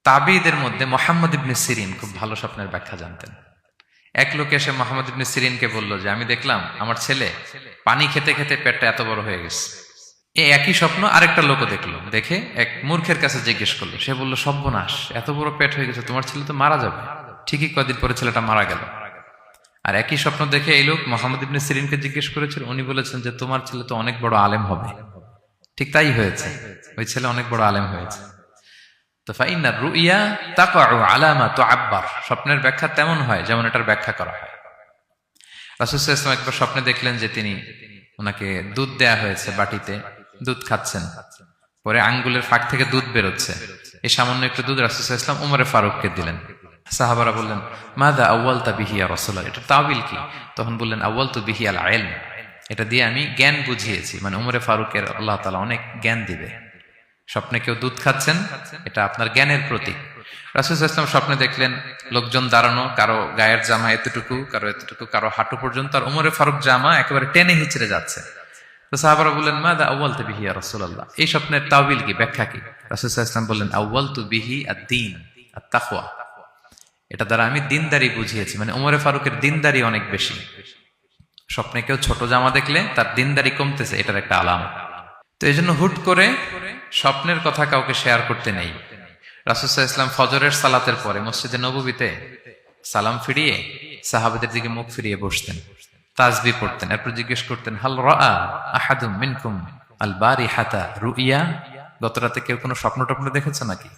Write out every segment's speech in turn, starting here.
তাবিঈদের মধ্যে মুহাম্মদ ইবনে সিরিন খুব ভালো স্বপ্নের ব্যাখ্যা জানতেন। এক লোক এসে মুহাম্মদ ইবনে সিরিনকে বলল যে আমি দেখলাম আমার ছেলে পানি খেতে খেতে পেটটা এত বড় হয়ে গেছে। এই একই স্বপ্ন আরেকটা লোকও দেখলো, দেখে এক মূর্খের কাছে জিজ্ঞেস করলো। সে বলল, সর্বনাশ, এত বড় পেট হয়ে গেছে, তোমার ছেলে তো মারা যাবে। ঠিকই কদিন পরে ছেলেটা মারা গেল। আর একই স্বপ্ন দেখে এই লোক মুহাম্মদ ইবনে সিরিনকে জিজ্ঞেস করেছিল, উনি বলেছেন যে তোমার ছেলে তো অনেক বড় আলেম হবে। ঠিক তাই হয়েছে, ওই ছেলে অনেক বড় আলেম হয়েছে। তো ফাইন্নার রুইয়া তাকাউ আলা মা তুআব্বার, স্বপ্নের ব্যাখ্যা তেমন হয় যেমন এটার ব্যাখ্যা করা হয়। রাসূল সাল্লাল্লাহু আলাইহি ওয়াসাল্লাম একবার স্বপ্নে দেখলেন যে তিনি ওনাকে দুধ দেয়া হয়েছে, বাটিতে দুধ খাচ্ছেন, পরে আঙ্গুলের ফাঁক থেকে দুধ বেরোচ্ছে। এই সামান্য একটু দুধ রাসূল সাল্লাল্লাহু আলাইহি ওয়াসাল্লাম উমরে ফারুককে দিলেন। সাহাবারা বললেন, মাযা আউয়ালতা বিহি ইয়া রাসূলুল্লাহ, এটা তাওয়িল কি? তখন বললেন, আউয়ালতু বিহি আল ইলম, এটা দিয়ে আমি জ্ঞান বুঝিয়েছি, মানে উমরে ফারুকের আল্লাহ তাআলা অনেক জ্ঞান দিবে। স্বপ্নে কেউ দুধ খাচ্ছেন, এটা আপনার জ্ঞানের প্রতীক। রাসূল সাল্লাল্লাহু আলাইহি ওয়াসাল্লাম স্বপ্নে দেখলেন লোকজন দাঁড়ানো, কারো গায়ের জামা এতটুকু, কারো এতটুকু, কারো হাঁটু পর্যন্ত, আর উমরে ফারুক জামা একেবারে টেনে হিচড়ে যাচ্ছে। তো সাহাবারা বললেন, মাযা আউয়ালতু বিহি ইয়া রাসূলুল্লাহ, এই স্বপ্নের তাওয়িল কি, ব্যাখ্যা কি? রাসূল সাল্লাল্লাহু আলাইহি ওয়াসাল্লাম বললেন, আউয়ালতু বিহি আদ-দীন আত-তাকওয়া, এটা দ্বারা আমি দিনদারি বুঝিয়েছি, মানে উমরে ফারুকের দিনদারি অনেক বেশি। স্বপ্নে কেউ ছোট জামা দেখলে তার দিনদারি কমতেছে, এটার একটা আলামত। তো এই জন্য হুট করে স্বপ্নের কথা কাউকে শেয়ার করতে নেই। রাসূল সাল্লাল্লাহু আলাইহি ওয়াসাল্লাম ফজরের সালাতের পরে মসজিদে নববীতে সালাম ফিরিয়ে সাহাবাদের দিকে মুখ ফিরিয়ে বসতেন, তাসবিহ পড়তেন, এরপর জিজ্ঞেস করতেন, হাল রাআ আহাদুম মিনকুম আল বারিহাতা রুইয়া, গত রাতে কেউ কোনো স্বপ্ন টপ্ন দেখেছে নাকি?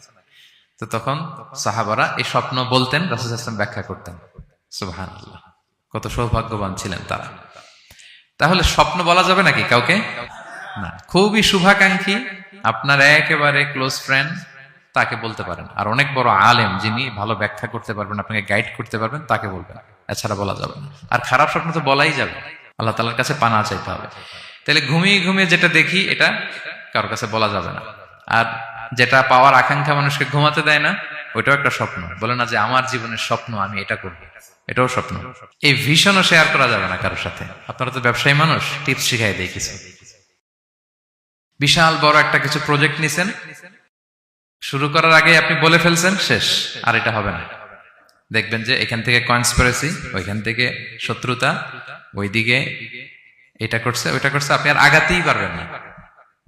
তো তখন সাহাবারা এই স্বপ্ন বলতেন, রাসূল সাল্লাল্লাহু আলাইহি ওয়াসাল্লাম ব্যাখ্যা করতেন। সুবহানাল্লাহ, কত সৌভাগ্যবান ছিলেন তারা। তাহলে স্বপ্ন বলা যাবে নাকি কাউকে? না। খুবই শুভাকাঙ্ক্ষী, আপনার একেবারে ক্লোজ ফ্রেন্ড, তাকে বলতে পারেন। আর অনেক বড় আলেম যিনি ভালো ব্যাখ্যা করতে পারবেন, আপনাকে গাইড করতে পারবেন, তাকে বলবেন। এছাড়া বলা যাবে না। আর খারাপ স্বপ্ন তো বলাই যাবে, আল্লাহ তাআলার কাছে পানা চাইতে হবে। তাহলে ঘুমিয়ে ঘুমিয়ে যেটা দেখি এটা কারোর কাছে বলা যাবে না। আর যেটা পাওয়ার আকাঙ্ক্ষা মানুষকে ঘুমাতে দেয় না, ওইটাও একটা স্বপ্ন। বলে না যে আমার জীবনের স্বপ্ন আমি এটা করবো, এটাও স্বপ্ন। এই ভিশনও শেয়ার করা যাবে না কারোর সাথে। আপনারা তো ব্যবসায়ী মানুষ, টিপস শিখাই দেয় কিছু। বিশাল বড় একটা কিছু প্রজেক্ট নিছেন, শুরু করার আগে আপনি বলে ফেলছেন, শেষ, আর এটা হবে না। দেখবেন যে এখান থেকে কনস্পিরেসি, ওইখান থেকে শত্রুতা, ওইদিকে এটা করছে ওইটা করছে, আপনি আর আগাতেই পারবেন না।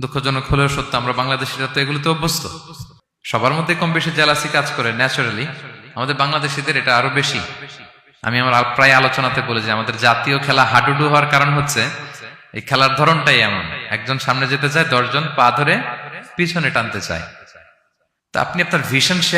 দুঃখজনক হলেও সত্য, আমরা বাংলাদেশিরা তো এগুলোতে অভ্যস্ত। সবার মধ্যে কম বেশি জেলাসি কাজ করে ন্যাচারালি, আমাদের বাংলাদেশিদের এটা আরো বেশি। আমি আমার প্রায় আলোচনাতে বলি যে আমাদের জাতীয় খেলা হাডুডু হওয়ার কারণ হচ্ছে এই খেলার ধরনটাই এমন, একজন সামনে যেতে চায়, 10 জন পা ধরে পিছনে টানতে চায়। তা আপনি আপনার ভিশন